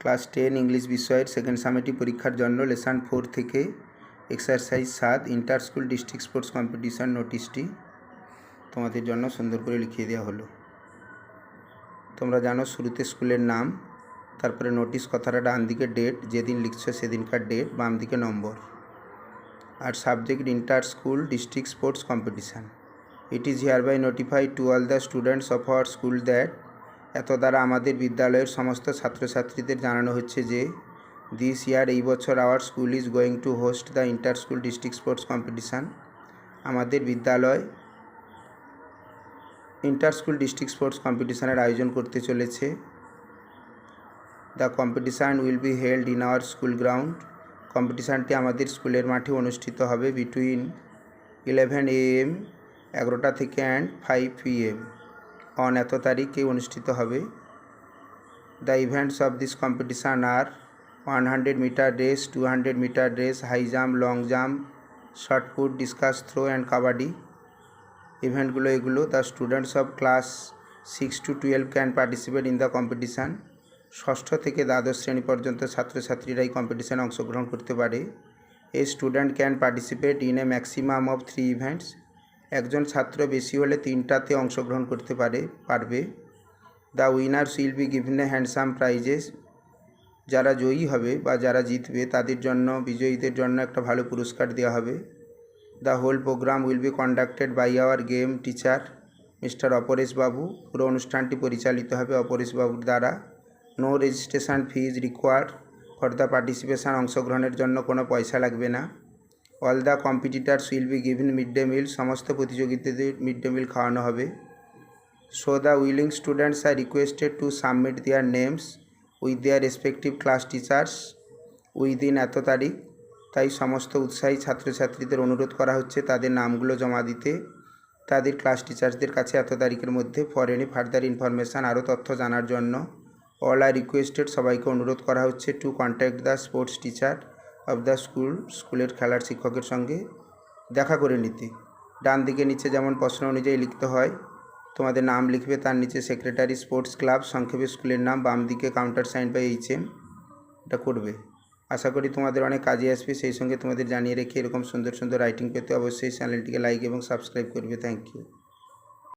Class 10 English বিষয়ের second summative পরীক্ষার জন্য লেসন 4 থেকে exercise 7 inter school district sports competition নোটিশটি তোমাদের জন্য সুন্দর করে লিখিয়ে দেওয়া হলো। তোমরা জানো শুরুতে স্কুলের নাম, তারপরে নোটিশ কথাটা ডান দিকে ডেট, যেদিন লিখছো সেদিনকার ডেট, বাম দিকে নম্বর, আর subject inter school district sports competition. It is hereby notified to all the students of our school that, এত দ্বারা আমাদের বিদ্যালয়ের সমস্ত ছাত্রছাত্রীদের জানানো হচ্ছে যে দিস ইয়ার, এই বছর, our school is going to host the inter school district sports competition. আমাদের বিদ্যালয় ইন্টার স্কুল ডিস্ট্রিক্ট স্পোর্টস কম্পিটিশানের আয়োজন করতে চলেছে। The competition will be held in our school ground. কম্পিটিশানটি আমাদের স্কুলের মাঠে অনুষ্ঠিত হবে বিটুইন 11 AM 11টা থেকে অ্যান্ড 5 PM অন এত তারিখে অনুষ্ঠিত হবে। The events of this competition are 100 metre race, 200 metre race, high jump, long jump, short put, discus throw and kabaddi. ইভেন্টগুলো এগুলো: the students of class 6 to 12 can participate in the competition. ষষ্ঠ থেকে দ্বাদশ শ্রেণী পর্যন্ত ছাত্রছাত্রীরা এই কম্পিটিশানে অংশগ্রহণ করতে পারে। A student can participate in a maximum of 3 events. একজন ছাত্র বেশি হলে 3টাতে অংশগ্রহণ করতে পারবে। The winners will be given a handsome prices. যারা জয়ী হবে বা যারা জিতবে তাদের জন্য, বিজয়ীদের জন্য একটা ভালো পুরস্কার দেওয়া হবে। The whole programme will be conducted by our game teacher mister Aparesh babu. পুরো অনুষ্ঠানটি পরিচালিত হবে অপরেশ বাবুর দ্বারা। No registration fee is required for the participation. অংশগ্রহণের জন্য কোনো পয়সা লাগবে না। All the competitors will be given mid day meal. সমস্ত প্রতিযোগিতাদের মিড ডে মিল খাওয়ানো হবে। So the willing students are requested to submit their names with their respective class teachers within এত তারিখ। তাই সমস্ত উৎসাহী ছাত্রছাত্রীদের অনুরোধ করা হচ্ছে তাদের নামগুলো জমা দিতে তাদের ক্লাস টিচার্সদের কাছে এত তারিখের মধ্যে। ফর এনি ফার্দার ইনফরমেশান, আরও তথ্য জানার জন্য। অল আর রিকোয়েস্টেড, সবাইকে অনুরোধ করা হচ্ছে to contact the sports teacher of the school. স্কুলের খেলার শিক্ষকের সঙ্গে দেখা করে নিতে। ডান দিকে নিচে যেমন প্রশ্ন অনুযায়ী লিখতে হয়, তোমাদের নাম লিখবে, তার নিচে সেক্রেটারি স্পোর্টস ক্লাব, সংক্ষেপে স্কুলের নাম, বাম দিকে কাউন্টার সাইন বাই HM, এটা করবে। আশা করি তোমাদের অনেক কাজে আসবে। সেই সঙ্গে তোমাদের জানিয়ে রেখে এরকম সুন্দর সুন্দর রাইটিং পেতে অবশ্যই চ্যানেলটিকে লাইক এবং সাবস্ক্রাইব করবে। Thank you.